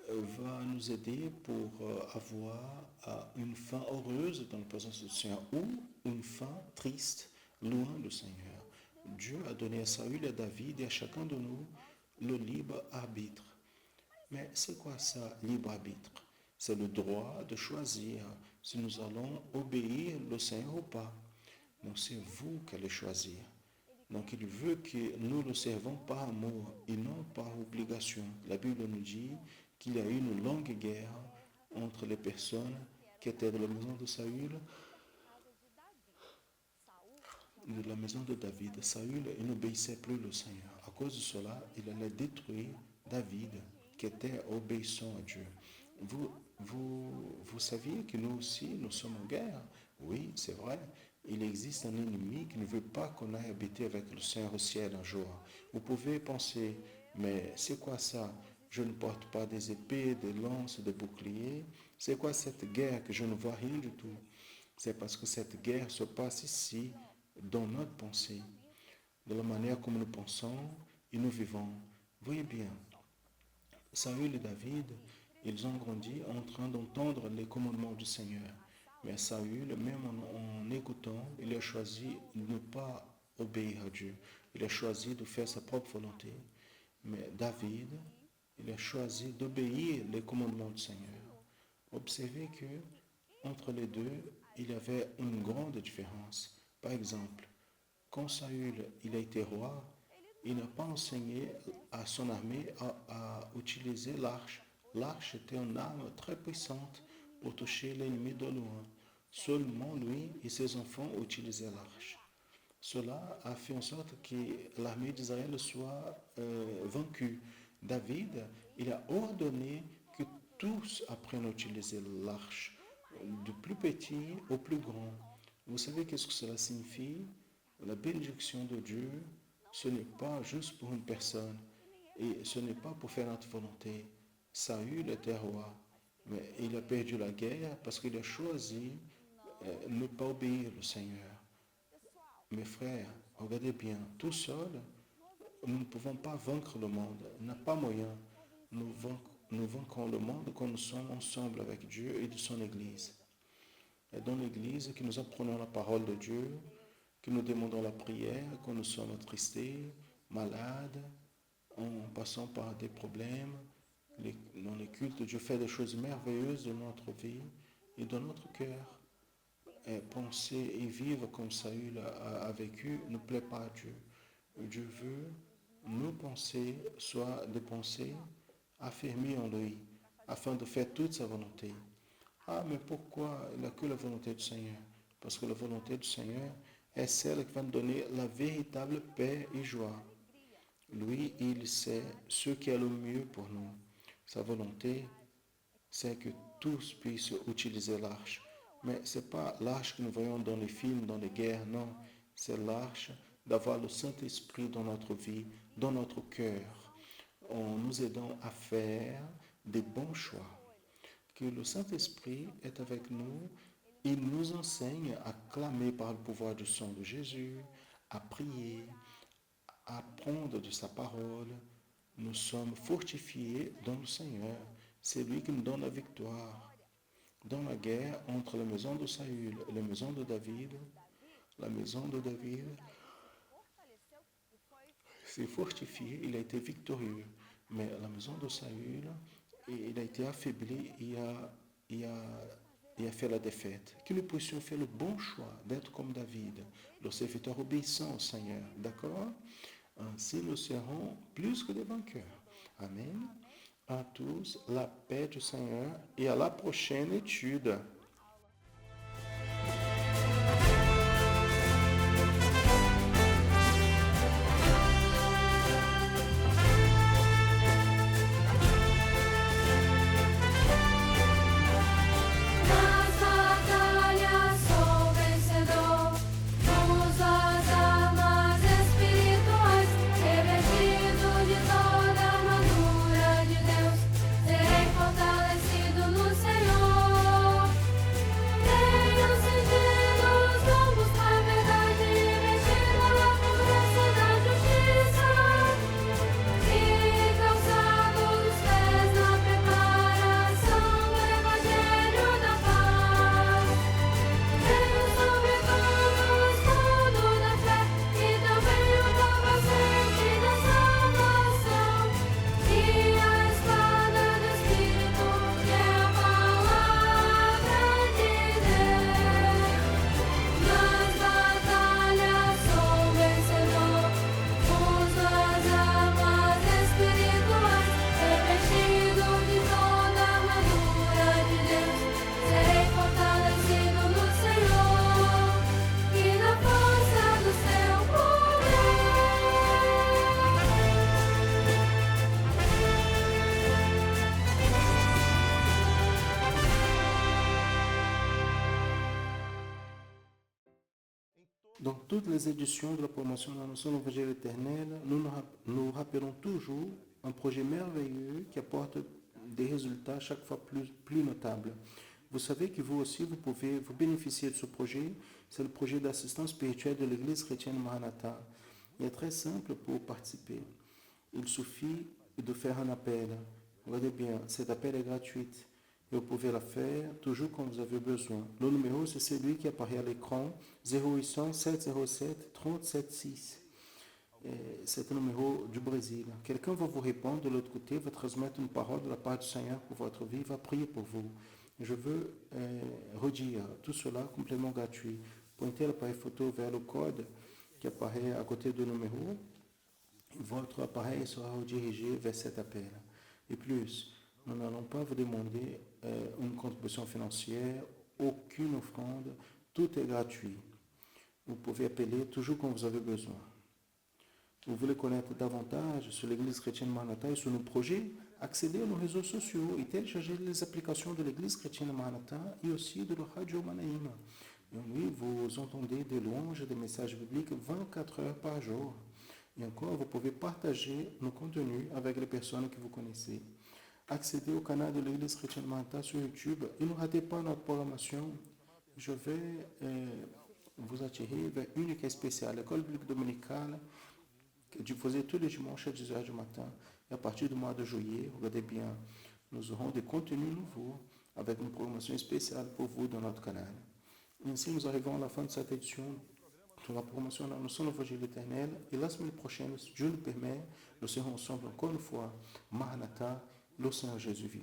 va nous aider pour avoir une fin heureuse dans la présence du Seigneur ou une fin triste, loin du Seigneur. Dieu a donné à Saül et à David et à chacun de nous le libre arbitre. Mais c'est quoi ça, libre arbitre? C'est le droit de choisir si nous allons obéir le Seigneur ou pas. Donc c'est vous qui allez choisir. Donc il veut que nous le servons par amour et non par obligation. La Bible nous dit qu'il y a eu une longue guerre entre les personnes qui étaient de la maison de Saül et de la maison de David. Saül n'obéissait plus au Seigneur. À cause de cela, il allait détruire David qui était obéissant à Dieu. Vous saviez que nous aussi, nous sommes en guerre? Oui, c'est vrai. Il existe un ennemi qui ne veut pas qu'on aille habiter avec le Seigneur au ciel un jour. Vous pouvez penser, mais c'est quoi ça? Je ne porte pas des épées, des lances, des boucliers. C'est quoi cette guerre que je ne vois rien du tout? C'est parce que cette guerre se passe ici, dans notre pensée, de la manière comme nous pensons et nous vivons. Voyez bien, Saül et David, ils ont grandi en train d'entendre les commandements du Seigneur. Mais Saül, même en écoutant, il a choisi de ne pas obéir à Dieu. Il a choisi de faire sa propre volonté. Mais David, il a choisi d'obéir les commandements du Seigneur. Observez que entre les deux, il y avait une grande différence. Par exemple, quand Saül il a été roi, il n'a pas enseigné à son armée à utiliser l'arche. L'arche était une arme très puissante pour toucher l'ennemi de loin. Seulement lui et ses enfants utilisaient l'arche. Cela a fait en sorte que l'armée d'Israël soit vaincue. David, il a ordonné que tous apprennent à utiliser l'arche, du plus petit au plus grand. Vous savez qu'est-ce que cela signifie? La bénédiction de Dieu, ce n'est pas juste pour une personne et ce n'est pas pour faire notre volonté. Saül était roi, mais il a perdu la guerre parce qu'il a choisi de ne pas obéir au Seigneur. Mes frères, regardez bien, tout seul, nous ne pouvons pas vaincre le monde. Il n'a pas moyen. Nous vaincrons le monde quand nous sommes ensemble avec Dieu et de son Église. Et dans l'Église, que nous apprenons la parole de Dieu, que nous demandons la prière quand nous sommes attristés, malades, en passant par des problèmes. Dans les cultes, Dieu fait des choses merveilleuses dans notre vie et dans notre cœur. Et penser et vivre comme Saül a vécu ne plaît pas à Dieu. Dieu veut nos pensées soient des pensées affermies en lui, afin de faire toute sa volonté. Ah, mais pourquoi il n'y a que la volonté du Seigneur? Parce que la volonté du Seigneur est celle qui va nous donner la véritable paix et joie. Lui, il sait ce qui est le mieux pour nous. Sa volonté, c'est que tous puissent utiliser l'arche. Mais ce n'est pas l'arche que nous voyons dans les films, dans les guerres, non. C'est l'arche d'avoir le Saint-Esprit dans notre vie, dans notre cœur, en nous aidant à faire des bons choix. Que le Saint-Esprit est avec nous, il nous enseigne à clamer par le pouvoir du sang de Jésus, à prier, à apprendre de sa parole. Nous sommes fortifiés dans le Seigneur. C'est lui qui nous donne la victoire. Dans la guerre entre la maison de Saül et la maison de David, la maison de David s'est fortifiée, il a été victorieux. Mais la maison de Saül, il a été affaibli et a fait la défaite. Que nous puissions faire le bon choix d'être comme David, le serviteur obéissant au Seigneur. D'accord? Ainsi, nous serons plus que des vainqueurs. Amen. À tous, la paix du Seigneur et à la prochaine étude. Dans toutes les éditions de la promotion de la notion de l'Évangile éternel, nous rappelons toujours un projet merveilleux qui apporte des résultats chaque fois plus notables. Vous savez que vous aussi, vous pouvez vous bénéficier de ce projet. C'est le projet d'assistance spirituelle de l'Église chrétienne Maranatha. Il est très simple pour participer. Il suffit de faire un appel. Regardez bien, cet appel est gratuit. Et vous pouvez la faire toujours quand vous avez besoin. Le numéro, c'est celui qui apparaît à l'écran, 0800 707 376. C'est un numéro du Brésil. Quelqu'un va vous répondre de l'autre côté, va transmettre une parole de la part du Seigneur pour votre vie, va prier pour vous. Je veux redire tout cela complètement gratuit. Pointez l'appareil photo vers le code qui apparaît à côté du numéro. Votre appareil sera redirigé vers cet appel. Et plus, nous n'allons pas vous demander une contribution financière, aucune offrande, tout est gratuit. Vous pouvez appeler toujours quand vous avez besoin. Vous voulez connaître davantage sur l'Église chrétienne Maranatha et sur nos projets, accédez à nos réseaux sociaux et téléchargez les applications de l'Église chrétienne Maranatha et aussi de la Radio Manaïm. Et oui, vous entendez des louanges et des messages bibliques 24 heures par jour. Et encore, vous pouvez partager nos contenus avec les personnes que vous connaissez. Accédez au canal de l'Église chrétienne Maranatha sur YouTube et ne ratez pas notre programmation. Je vais vous attirer vers une école spéciale, l'école biblique dominicale, qui est diffusée tous les dimanches à 10h du matin. Et à partir du mois de juillet, regardez bien, nous aurons des contenus nouveaux avec une programmation spéciale pour vous dans notre canal. Et ainsi, nous arrivons à la fin de cette édition de la promotion de la notion de l'Évangile éternel. Et la semaine prochaine, si Dieu le permet, nous serons ensemble encore une fois. Maranatha, le Seigneur Jésus vient.